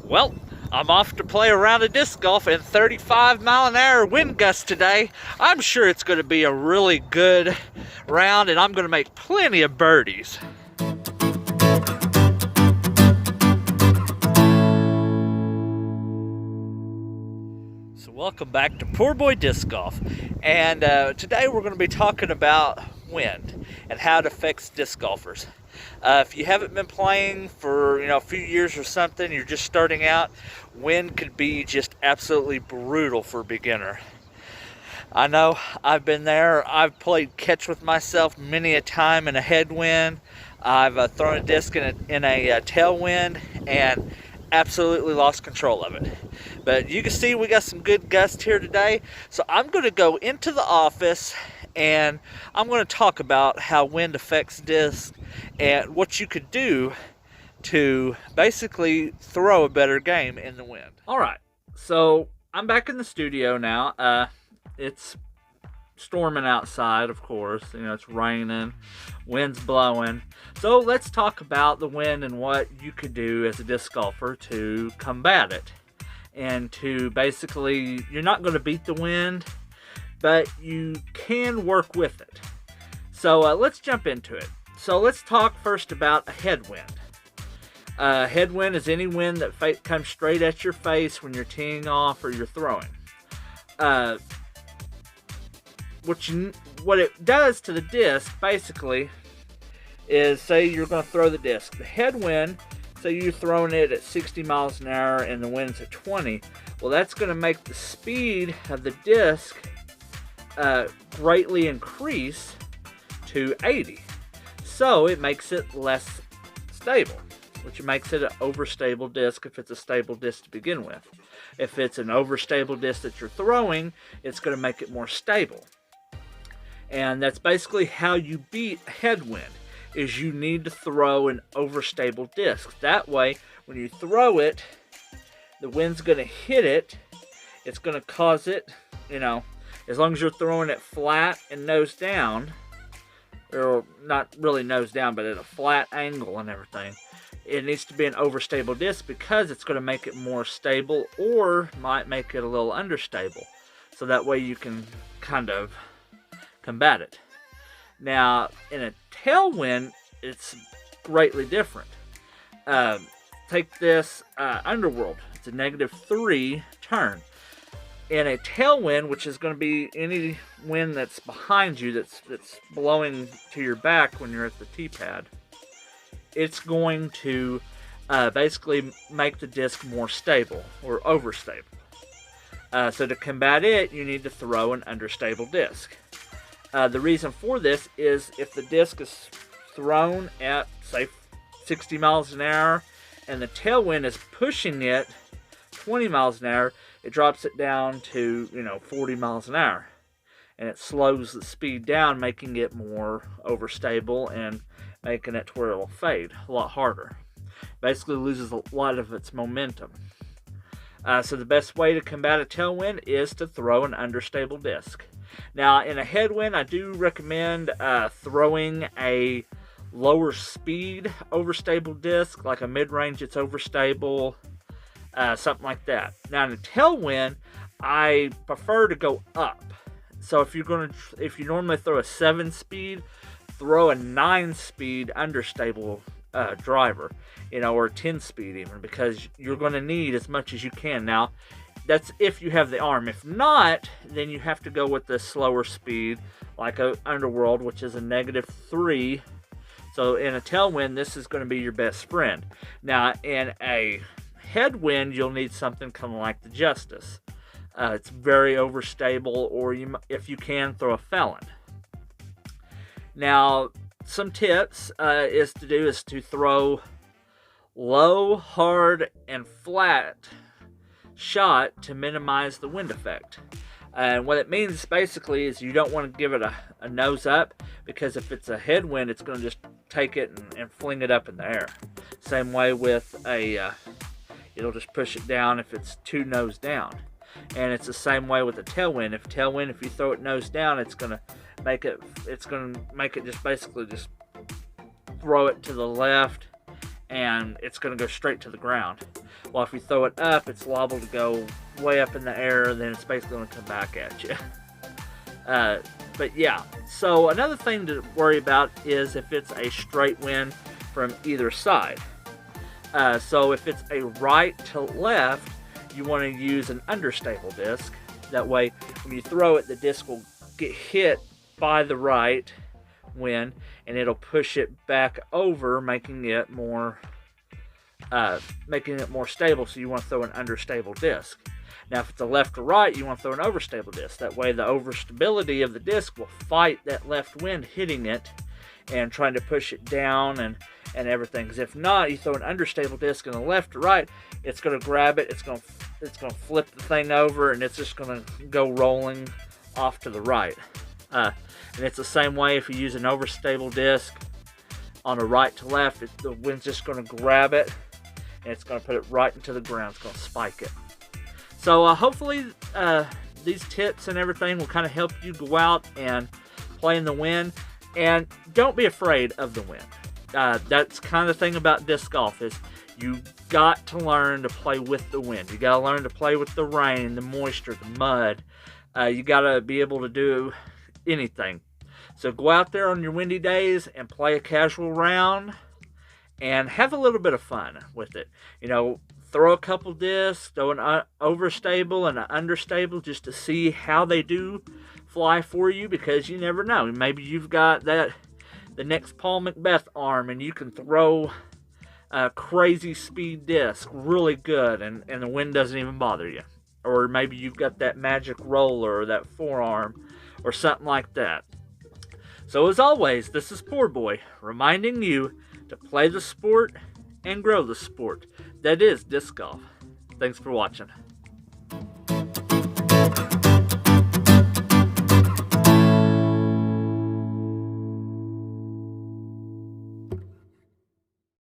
Well, I'm off to play a round of disc golf in 35-mile-an-hour wind gusts today. I'm sure it's going to be a really good round, and I'm going to make plenty of birdies. So welcome back to PoorBoy Disc Golf, and today we're going to be talking about wind and how it affects disc golfers. If you haven't been playing for a few years or something, you're just starting out, wind could be just absolutely brutal for a beginner. I know, I've been there. I've played catch with myself many a time in a headwind. I've thrown a disc in a tailwind and absolutely lost control of it. But you can see we got some good gusts here today. So I'm going to go into the office and I'm going to talk about how wind affects discs and what you could do to basically throw a better game in the wind. Alright, so I'm back in the studio now. It's storming outside, of course. It's raining, wind's blowing. So let's talk about the wind and what you could do as a disc golfer to combat it. And to basically, you're not going to beat the wind, but you can work with it. So let's jump into it. So let's talk first about a headwind. Headwind is any wind that comes straight at your face when you're teeing off or you're throwing. What it does to the disc basically is, say you're going to throw the disc. The headwind, say you're throwing it at 60 miles an hour and the wind's at 20. Well, that's going to make the speed of the disc greatly increase to 80. So it makes it less stable, which makes it an overstable disc if it's a stable disc to begin with. If it's an overstable disc that you're throwing, it's going to make it more stable. And that's basically how you beat a headwind, is you need to throw an overstable disc. That way, when you throw it, the wind's going to hit it. It's going to cause it, as long as you're throwing it flat and nose down, or not really nose down, but at a flat angle and everything, it needs to be an overstable disc because it's going to make it more stable or might make it a little understable. So that way you can kind of combat it. Now, in a tailwind, it's greatly different. Take this Underworld. It's a -3 turn. In a tailwind, which is going to be any wind that's behind you, that's blowing to your back when you're at the tee pad, it's going to basically make the disc more stable or overstable. So to combat it, you need to throw an understable disc. The reason for this is if the disc is thrown at, say, 60 miles an hour and the tailwind is pushing it 20 miles an hour, it drops it down to 40 miles an hour, and it slows the speed down, making it more overstable and making it to where it will fade a lot harder. Basically loses a lot of its momentum. So the best way to combat a tailwind is to throw an understable disc. Now, in a headwind, I do recommend throwing a lower speed overstable disc, like a mid-range it's overstable, something like that. Now, in a tailwind, I prefer to go up. So if you normally throw a 7-speed, throw a 9-speed understable driver, or a 10-speed even, because you're going to need as much as you can. Now, that's if you have the arm. If not, then you have to go with the slower speed, like a Underworld, which is a -3. So in a tailwind, this is going to be your best friend. Now, in a headwind, you'll need something kind of like the Justice. It's very overstable, or if you can, throw a Felon. Now, some tips is to throw low, hard, and flat shot to minimize the wind effect. And what it means basically is you don't want to give it a nose up, because if it's a headwind, it's going to just take it and fling it up in the air. Same way with it'll just push it down if it's too nose down. And it's the same way with the tailwind. If you throw it nose down, it's going to make it just basically just throw it to the left, and it's going to go straight to the ground. While if you throw it up, it's liable to go way up in the air, then it's basically going to come back at you. But yeah, so another thing to worry about is if it's a straight wind from either side. So if it's a right to left, you want to use an understable disc. That way, when you throw it, the disc will get hit by the right wind, and it'll push it back over, making it more stable. So you want to throw an understable disc. Now, if it's a left or right, you want to throw an overstable disc. That way, the overstability of the disc will fight that left wind hitting it and trying to push it down and everything. Because if not, you throw an understable disc in the left or right, it's going to grab it, it's going to flip the thing over, and it's just going to go rolling off to the right. And it's the same way if you use an overstable disc on a right to left. The wind's just going to grab it, and it's going to put it right into the ground. It's going to spike it. So hopefully these tips and everything will kind of help you go out and play in the wind. And don't be afraid of the wind. That's kind of the thing about disc golf is you got to learn to play with the wind. You got to learn to play with the rain, the moisture, the mud. You got to be able to do anything. So go out there on your windy days and play a casual round and have a little bit of fun with it. You know, throw a couple discs, throw an overstable and an understable just to see how they do fly for you, because you never know. Maybe you've got the next Paul Macbeth arm and you can throw a crazy speed disc really good and the wind doesn't even bother you. Or maybe you've got that magic roller or that forearm or something like that. So as always, this is PoorBoy reminding you to play the sport and grow the sport. That is disc golf. Thanks for watching.